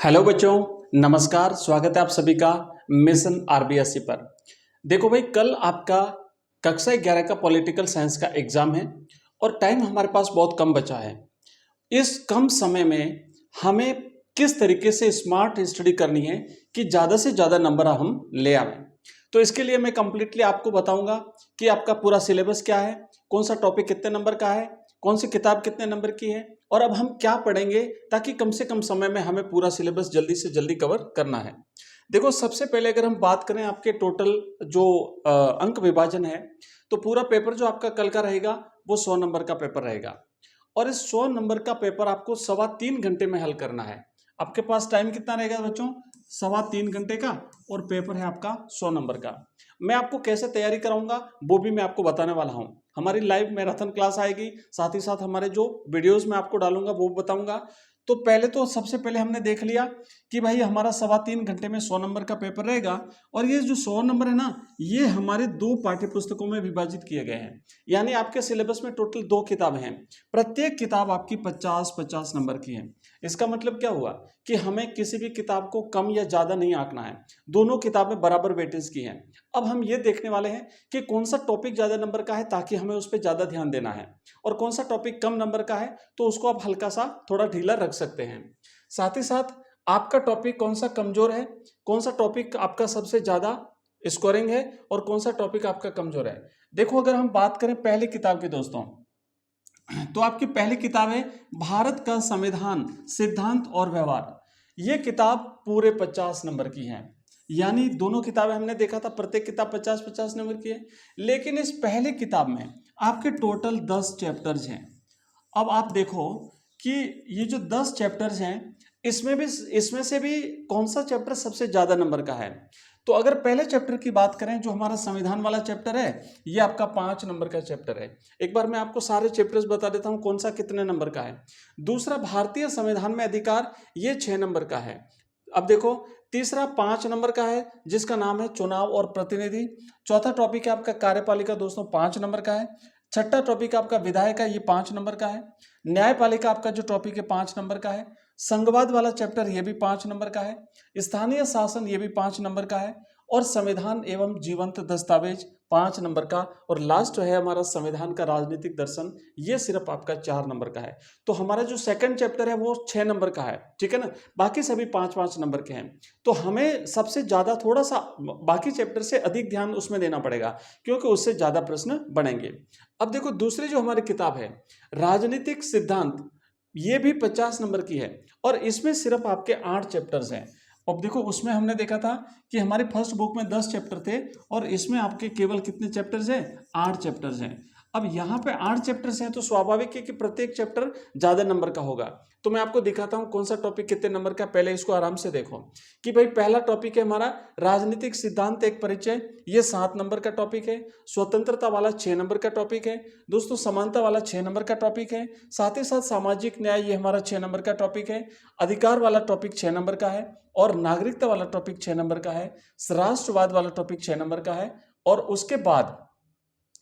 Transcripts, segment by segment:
Hello बच्चों, नमस्कार। स्वागत है आप सभी का मिशन आरबीएससी पर। देखो भाई, कल आपका कक्षा 11 का पॉलिटिकल साइंस का एग्जाम है और टाइम हमारे पास बहुत कम बचा है। इस कम समय में हमें किस तरीके से स्मार्ट स्टडी करनी है कि ज़्यादा से ज़्यादा नंबर हम ले आवें। तो इसके लिए मैं कंप्लीटली आपको बताऊंगा कि आपका पूरा सिलेबस क्या है, कौन सा टॉपिक कितने नंबर का है, कौन सी किताब कितने नंबर की है और अब हम क्या पढ़ेंगे ताकि कम से कम समय में हमें पूरा सिलेबस जल्दी से जल्दी कवर करना है। देखो, सबसे पहले अगर हम बात करें आपके टोटल जो अंक विभाजन है, तो पूरा पेपर जो आपका कल का रहेगा वो 100 नंबर का पेपर रहेगा और इस 100 नंबर का पेपर आपको 3.25 घंटे में हल करना है। आपके पास टाइम कितना रहेगा बच्चों? 3.25 घंटे का और पेपर है आपका 100 नंबर का। मैं आपको कैसे तैयारी कराऊंगा वो भी मैं आपको बताने वाला हूं। हमारी लाइव मैराथन क्लास आएगी, साथ ही साथ हमारे जो वीडियोस मैं आपको डालूंगा वो बताऊंगा। तो पहले तो सबसे पहले हमने देख लिया कि भाई हमारा 3.25 घंटे में 100 नंबर का पेपर रहेगा और ये जो 100 नंबर है ना, ये हमारे 2 पाठ्य पुस्तकों में विभाजित किए गए हैं। यानी आपके सिलेबस में टोटल 2 किताबें हैं, प्रत्येक किताब आपकी 50-50 नंबर की है। इसका मतलब क्या हुआ कि हमें किसी भी किताब को कम या ज्यादा नहीं आंकना है, दोनों किताबें बराबर वेटेज की हैं। अब हम ये देखने वाले हैं कि कौन सा टॉपिक ज्यादा नंबर का है ताकि हमें उस पर ज्यादा ध्यान देना है, और कौन सा टॉपिक कम नंबर का है तो उसको आप हल्का सा थोड़ा ढीला रख सकते हैं। साथ ही साथ आपका टॉपिक कौन सा कमजोर है, कौन सा टॉपिक आपका सबसे ज्यादा स्कोरिंग है और कौन सा टॉपिक आपका कमजोर है। देखो, अगर हम बात करें पहली किताब की दोस्तों, तो आपकी पहली किताब है भारत का संविधान, सिद्धांत और व्यवहार। यह किताब पूरे 50 नंबर की है। यानी दोनों किताबें हमने देखा था, प्रत्येक किताब 50-50 नंबर की है, लेकिन इस पहली किताब में आपके टोटल 10 चैप्टर्स हैं। अब आप देखो कि ये जो 10 चैप्टर्स हैं, इसमें से भी कौन सा चैप्टर सबसे ज्यादा नंबर का है। तो अगर पहले चैप्टर की बात करें, जो हमारा संविधान वाला चैप्टर है, ये आपका 5 नंबर का चैप्टर है। एक बार मैं आपको सारे चैप्टर्स बता देता हूं कौन सा कितने नंबर का है। दूसरा, भारतीय संविधान में अधिकार, ये 6 नंबर का है। अब देखो, तीसरा 5 नंबर का है जिसका नाम है चुनाव और प्रतिनिधि। चौथा टॉपिक है आपका कार्यपालिका दोस्तों, 5 नंबर का है। छठा टॉपिक आपका विधायक है, ये 5 नंबर का है। न्यायपालिका आपका जो टॉपिक है 5 नंबर का है। संघवाद वाला चैप्टर ये भी 5 नंबर का है। स्थानीय शासन ये भी 5 नंबर का है। और संविधान एवं जीवंत दस्तावेज 5 नंबर का। और लास्ट है हमारा संविधान का राजनीतिक दर्शन, ये सिर्फ आपका 4 नंबर का है। तो हमारा जो सेकंड चैप्टर है वो 6 नंबर का है, ठीक है ना। बाकी सभी 5-5 नंबर के हैं। तो हमें सबसे ज्यादा थोड़ा सा बाकी चैप्टर से अधिक ध्यान उसमें देना पड़ेगा, क्योंकि उससे ज्यादा प्रश्न बनेंगे। अब देखो, दूसरी जो हमारी किताब है राजनीतिक सिद्धांत, ये भी 50 नंबर की है और इसमें सिर्फ आपके 8 चैप्टर्स हैं। अब देखो, उसमें हमने देखा था कि हमारी फर्स्ट बुक में 10 चैप्टर थे और इसमें आपके केवल कितने चैप्टर्स हैं? 8 चैप्टर्स हैं। अब यहाँ पे 8 चैप्टर्स हैं तो स्वाभाविक है कि प्रत्येक चैप्टर ज्यादा नंबर का होगा। तो मैं आपको दिखाता हूँ कौन सा टॉपिक कितने नंबर का। पहले इसको आराम से देखो कि भाई पहला टॉपिक है हमारा राजनीतिक सिद्धांत एक परिचय, ये 7 नंबर का टॉपिक है। स्वतंत्रता वाला 6 नंबर का टॉपिक है दोस्तों। समानता वाला 6 नंबर का टॉपिक है। साथ ही साथ सामाजिक न्याय, ये हमारा 6 नंबर का टॉपिक है। अधिकार वाला टॉपिक 6 नंबर का है और नागरिकता वाला टॉपिक 6 नंबर का है। राष्ट्रवाद वाला टॉपिक 6 नंबर का है और उसके बाद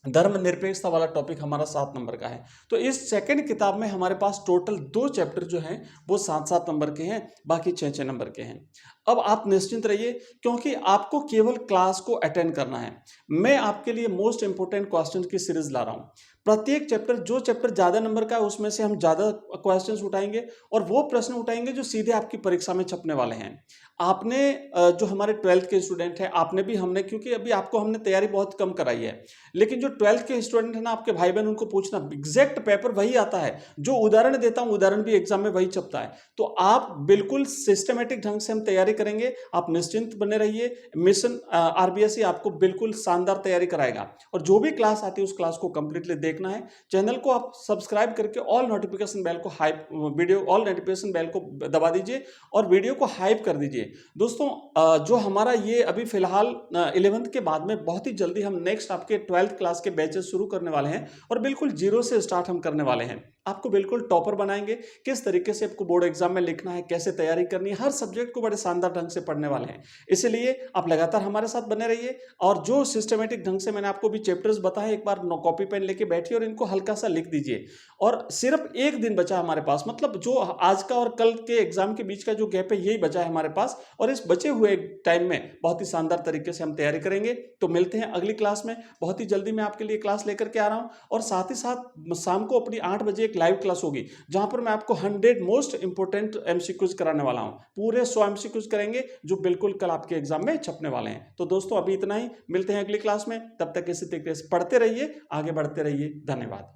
धर्मनिरपेक्षता वाला टॉपिक हमारा 7 नंबर का है। तो इस सेकंड किताब में हमारे पास टोटल 2 चैप्टर जो हैं वो 7-7 नंबर के हैं, बाकी 6-6 नंबर के हैं। अब आप निश्चिंत रहिए, क्योंकि आपको केवल क्लास को अटेंड करना है। मैं आपके लिए मोस्ट इंपोर्टेंट क्वेश्चन की सीरीज ला रहा हूं। प्रत्येक चैप्टर, जो चैप्टर ज्यादा नंबर का है उसमें से हम ज्यादा क्वेश्चंस उठाएंगे और वो प्रश्न उठाएंगे जो सीधे आपकी परीक्षा में छपने वाले हैं। आपने जो हमारे 12th के स्टूडेंट हैं, आपने भी, हमने, क्योंकि अभी आपको हमने तैयारी बहुत कम कराई है, लेकिन जो 12th के स्टूडेंट है ना, आपके भाई बहन, उनको पूछना, एग्जैक्ट पेपर वही आता है जो उदाहरण देता हूं, उदाहरण भी एग्जाम में वही छपता है। तो आप बिल्कुल सिस्टमेटिक ढंग से हम तैयारी करेंगे, आप निश्चिंत बने रहिए। मिशन आरबीएससी आपको बिल्कुल शानदार तैयारी कराएगा और जो भी क्लास आती है उस क्लास को कंप्लीटली देखना है। चैनल को आप सब्सक्राइब करके ऑल नोटिफिकेशन बेल को हाइप, वीडियो ऑल नोटिफिकेशन बेल को दबा दीजिए और वीडियो को हाइप कर दीजिए दोस्तों। जो हमारा ये अभी फिलहाल 11th के बाद में बहुत ही जल्दी हम नेक्स्ट आपके 12th क्लास के बैचेस शुरू करने वाले हैं और बिल्कुल जीरो से स्टार्ट हम करने वाले हैं। आपको बिल्कुल टॉपर बनाएंगे, किस तरीके से आपको बोर्ड एग्जाम में लिखना है, कैसे तैयारी करनी है, हर सब्जेक्ट को बड़े शानदार ढंग से पढ़ने वाले हैं। इसलिए आप लगातार हमारे साथ बने रहिए और जो सिस्टमेटिक ढंग से मैंने आपको भी चैप्टर्स बताए, एक बार कॉपी पेन लेके बैठिए। बैठिए और इनको हल्का सा लिख दीजिए। और सिर्फ एक दिन बचा हमारे पास, मतलब जो आज का और कल के एग्जाम के बीच का जो गैप है यही बचा है हमारे पास, और इस बचे हुए टाइम में बहुत ही शानदार तरीके से हम तैयारी करेंगे। तो मिलते हैं अगली क्लास में, बहुत ही जल्दी मैं आपके लिए क्लास लेकर के आ रहा हूं। और साथ ही साथ शाम को अपनी 8 बजे एक लाइव क्लास होगी जहां पर मैं आपको 100 मोस्ट इंपोर्टेंट एमसीक्यूज कराने वाला हूं। पूरे 100 एमसीक्यूज करेंगे जो बिल्कुल कल आपके एग्जाम में छपने वाले हैं। तो दोस्तों अभी इतना ही, मिलते हैं अगली क्लास में, तब तक इसी तरीके से पढ़ते रहिए, आगे बढ़ते रहिए। धन्यवाद।